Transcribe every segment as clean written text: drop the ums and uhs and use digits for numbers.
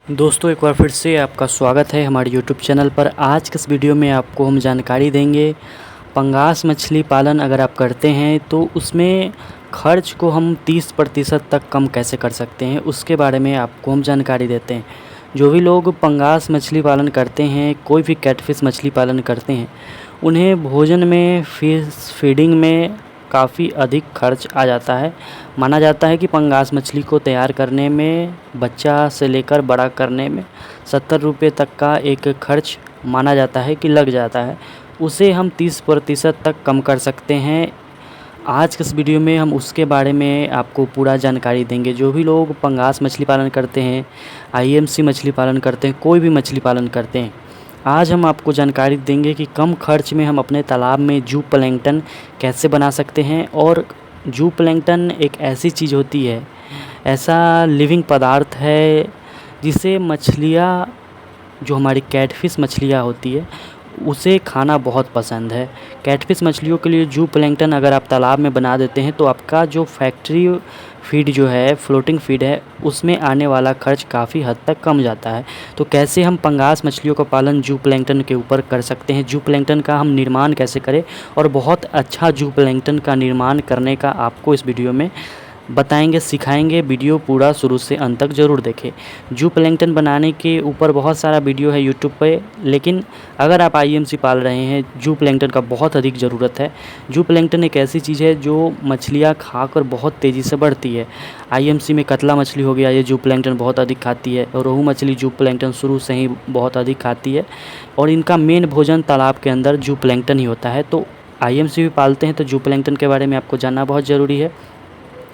दोस्तों एक बार फिर से आपका स्वागत है हमारे यूट्यूब चैनल पर। आज के इस वीडियो में आपको हम जानकारी देंगे पंगास मछली पालन अगर आप करते हैं तो उसमें खर्च को हम 30% तक कम कैसे कर सकते हैं, उसके बारे में आपको हम जानकारी देते हैं। जो भी लोग पंगास मछली पालन करते हैं, कोई भी कैटफिश मछली पालन करते हैं, उन्हें भोजन में फिश फीडिंग में काफ़ी अधिक खर्च आ जाता है। माना जाता है कि पंगास मछली को तैयार करने में, बच्चा से लेकर बड़ा करने में 70 रुपये तक का एक खर्च माना जाता है कि लग जाता है। उसे हम 30% तक कम कर सकते हैं। आज के इस वीडियो में हम उसके बारे में आपको पूरा जानकारी देंगे। जो भी लोग पंगास मछली पालन करते हैं, आईएमसी मछली पालन करते हैं, कोई भी मछली पालन करते हैं, आज हम आपको जानकारी देंगे कि कम खर्च में हम अपने तालाब में जू प्लैंकटन कैसे बना सकते हैं। और जू प्लैंकटन एक ऐसी चीज़ होती है, ऐसा लिविंग पदार्थ है जिसे मछलियाँ, जो हमारी कैटफिश मछलियाँ होती है, उसे खाना बहुत पसंद है। कैटफिश मछलियों के लिए जू प्लैंकटन अगर आप तालाब में बना देते हैं तो आपका जो फैक्ट्री फीड जो है, फ्लोटिंग फीड है, उसमें आने वाला खर्च काफ़ी हद तक कम जाता है। तो कैसे हम पंगास मछलियों का पालन जू प्लैंकटन के ऊपर कर सकते हैं, जू प्लैंकटन का हम निर्माण कैसे करें, और बहुत अच्छा जू प्लैंकटन का निर्माण करने का आपको इस वीडियो में बताएंगे, सिखाएंगे। वीडियो पूरा शुरू से अंत तक ज़रूर देखें। जू प्लैंकटन बनाने के ऊपर बहुत सारा वीडियो है यूट्यूब पे, लेकिन अगर आप आईएमसी पाल रहे हैं, जू प्लैंकटन का बहुत अधिक ज़रूरत है। जू प्लैंकटन एक ऐसी चीज़ है जो मछलियाँ खाकर बहुत तेज़ी से बढ़ती है। आईएमसी में कतला मछली हो गया, ये जू प्लैंकटन बहुत अधिक खाती है। और रोहू मछली जू प्लैंकटन शुरू से ही बहुत अधिक खाती है, और इनका मेन भोजन तालाब के अंदर जू प्लैंकटन ही होता है। तो आईएमसी भी पालते हैं तो जू प्लैंकटन के बारे में आपको जानना बहुत ज़रूरी है।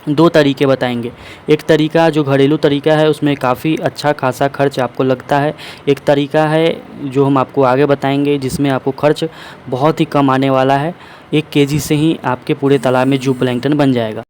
दो तरीके बताएंगे। एक तरीका जो घरेलू तरीका है, उसमें काफ़ी अच्छा खासा खर्च आपको लगता है। एक तरीका है जो हम आपको आगे बताएंगे जिसमें आपको खर्च बहुत ही कम आने वाला है। 1 केजी से ही आपके पूरे तालाब में जू प्लैंकटन बन जाएगा।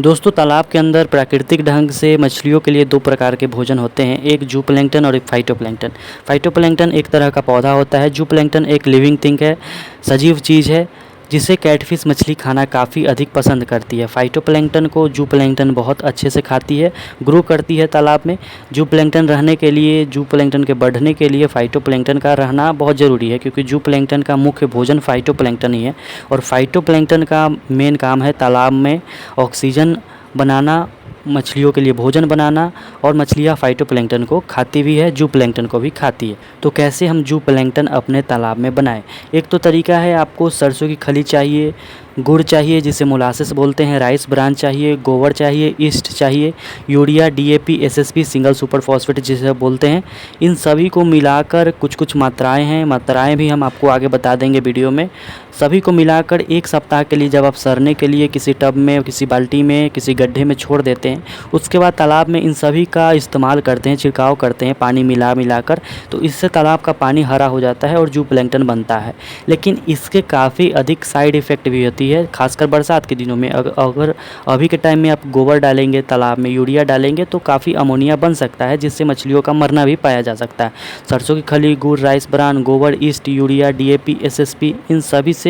दोस्तों, तालाब के अंदर प्राकृतिक ढंग से मछलियों के लिए 2 प्रकार के भोजन होते हैं, एक जू प्लैंकटन और एक फाइटोप्लैंकटन। फाइटोप्लैंकटन एक तरह का पौधा होता है, जू प्लैंकटन एक लिविंग थिंग है, सजीव चीज़ है, जिसे कैटफिश मछली खाना काफ़ी अधिक पसंद करती है। फाइटोप्लैंकटन को जू प्लैंकटन बहुत अच्छे से खाती है, ग्रो करती है तालाब में। जू प्लैंकटन रहने के लिए, जू प्लैंकटन के बढ़ने के लिए फाइटोप्लैंकटन का रहना बहुत ज़रूरी है, क्योंकि जू प्लैंकटन का मुख्य भोजन फाइटोप्लैंकटन ही है। और फाइटोप्लैंकटन का मेन काम है तालाब में ऑक्सीजन बनाना, मछलियों के लिए भोजन बनाना, और मछलियाँ फाइटोप्लैंकटन को खाती भी है, जू प्लैंकटन को भी खाती है। तो कैसे हम जू प्लैंकटन अपने तालाब में बनाएं? एक तो तरीका है, आपको सरसों की खली चाहिए, गुड़ चाहिए जिसे मोलासेस बोलते हैं, राइस ब्रान चाहिए, गोबर चाहिए, ईस्ट चाहिए, urea, DAP, SSP, single super phosphate जिसे बोलते हैं। इन सभी को मिलाकर कुछ मात्राएं हैं, मात्राएं भी हम आपको आगे बता देंगे वीडियो में। सभी को मिलाकर 1 सप्ताह के लिए जब आप सड़ने के लिए किसी टब में, किसी बाल्टी में, किसी गड्ढे में छोड़ देते हैं, उसके बाद तालाब में इन सभी का इस्तेमाल करते हैं, छिड़काव करते हैं पानी मिलाकर, तो इससे तालाब का पानी हरा हो जाता है और जू प्लैंकटन बनता है। लेकिन इसके काफ़ी अधिक साइड इफ़ेक्ट भी होती है, खासकर बरसात के दिनों में। अगर अभी के टाइम में आप गोबर डालेंगे तालाब में, यूरिया डालेंगे, तो काफ़ी अमोनिया बन सकता है, जिससे मछलियों का मरना भी पाया जा सकता है। सरसों की खली, गुड़, राइस ब्रान, गोबर, ईस्ट, यूरिया, डीएपी, एसएसपी, इन सभी से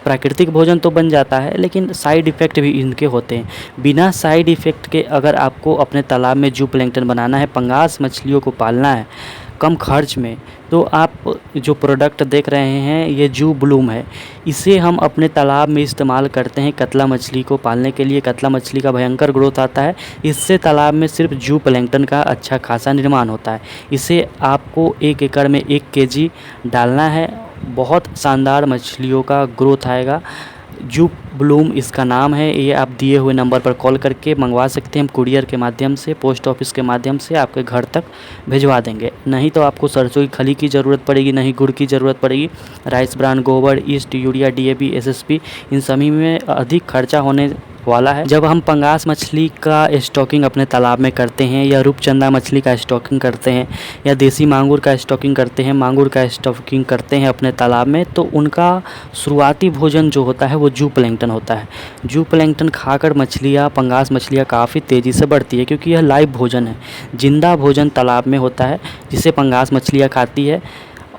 प्राकृतिक भोजन तो बन जाता है, लेकिन साइड इफ़ेक्ट भी इनके होते हैं। बिना साइड इफ़ेक्ट के अगर आपको अपने तालाब में जू प्लैंकटन बनाना है, पंगास मछलियों को पालना है कम खर्च में, तो आप जो प्रोडक्ट देख रहे हैं ये जू ब्लूम है। इसे हम अपने तालाब में इस्तेमाल करते हैं कतला मछली को पालने के लिए। कतला मछली का भयंकर ग्रोथ आता है, इससे तालाब में सिर्फ जू प्लैंकटन का अच्छा खासा निर्माण होता है। इसे आपको 1 एकड़ में 1 केजी डालना है, बहुत शानदार मछलियों का ग्रोथ आएगा। जू ब्लूम इसका नाम है। ये आप दिए हुए नंबर पर कॉल करके मंगवा सकते हैं, हम कुरियर के माध्यम से, पोस्ट ऑफिस के माध्यम से आपके घर तक भिजवा देंगे। नहीं तो आपको सरसों की खली की ज़रूरत पड़ेगी, नहीं गुड़ की ज़रूरत पड़ेगी। राइस ब्रान, गोबर, ईस्ट, यूरिया, डीएपी, एसएसपी, इन सभी में अधिक खर्चा होने वाला है। जब हम पंगास मछली का स्टॉकिंग अपने तालाब में करते हैं, या रूपचंदा मछली का स्टॉकिंग करते हैं, या देसी मांगुर का स्टॉकिंग करते हैं, मांगुर का स्टॉकिंग करते हैं अपने तालाब में, तो उनका शुरुआती भोजन जो होता है वो जू प्लैंकटन होता है। जू प्लैंकटन खाकर मछलियाँ, पंगास मछलियाँ काफ़ी तेज़ी से बढ़ती है, क्योंकि यह लाइव भोजन है, जिंदा भोजन तालाब में होता है, जिसे पंगास मछलियाँ खाती है।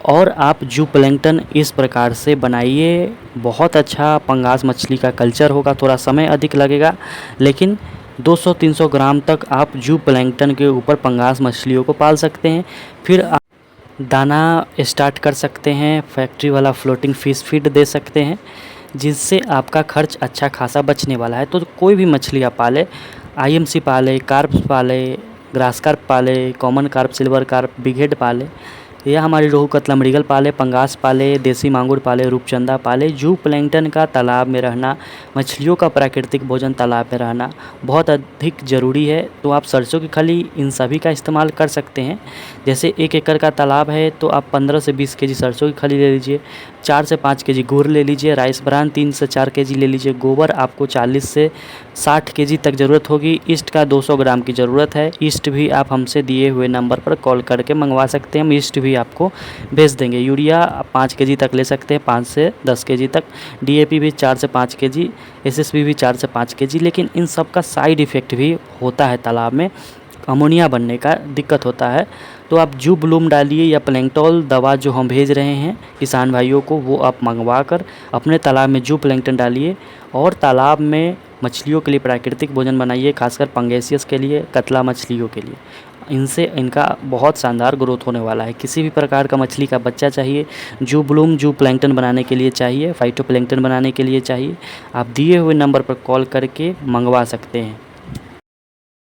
और आप जू प्लैंकटन इस प्रकार से बनाइए, बहुत अच्छा पंगास मछली का कल्चर होगा। थोड़ा समय अधिक लगेगा, लेकिन 200-300 ग्राम तक आप जू प्लैंकटन के ऊपर पंगास मछलियों को पाल सकते हैं। फिर आप दाना स्टार्ट कर सकते हैं, फैक्ट्री वाला फ्लोटिंग फिश फीड दे सकते हैं, जिससे आपका खर्च अच्छा खासा बचने वाला है। तो कोई भी मछली आप पाले, आईएमसी पाले, कार्प पाले, ग्रास कार्प पाले, common carp, silver carp, big head पाले, या हमारी रोहू कतला मृगल पाले, पंगास पाले, देसी मांगुर पाले, रूपचंदा पाले। जू प्लैंकटन का तालाब में रहना, मछलियों का प्राकृतिक भोजन तालाब में रहना बहुत अधिक ज़रूरी है। तो आप सरसों की खली इन सभी का इस्तेमाल कर सकते हैं। जैसे 1 एकड़ का तालाब है तो आप 15 से 20 केजी सरसों की खली ले लीजिए, 4 से 5 केजी गुड़ ले लीजिए, राइस ब्रान 3 से 4 केजी ले लीजिए, गोबर आपको 40 से 60 केजी तक ज़रूरत होगी, ईस्ट का 200 ग्राम की ज़रूरत है। ईस्ट भी आप हमसे दिए हुए नंबर पर कॉल करके मंगवा सकते हैं, हम ईस्ट भी आपको भेज देंगे। यूरिया 5 केजी तक ले सकते हैं, 5 से 10 केजी तक, डीएपी भी 4 से 5 केजी, एसएसपी भी 4 से 5 केजी। लेकिन इन सब का साइड इफ़ेक्ट भी होता है, तालाब में अमोनिया बनने का दिक्कत होता है। तो आप जू ब्लूम डालिए या प्लैंकटन दवा जो हम भेज रहे हैं किसान भाइयों को, वो आप मंगवा कर अपने तालाब में जू प्लैंकटन डालिए और तालाब में मछलियों के लिए प्राकृतिक भोजन बनाइए, खासकर पंगेसियस के लिए, कतला मछलियों के लिए। इनसे इनका बहुत शानदार ग्रोथ होने वाला है। किसी भी प्रकार का मछली का बच्चा चाहिए, जू ब्लूम, जू प्लैंकटन बनाने के लिए चाहिए, फाइटोप्लैंकटन बनाने के लिए चाहिए, आप दिए हुए नंबर पर कॉल करके मंगवा सकते हैं।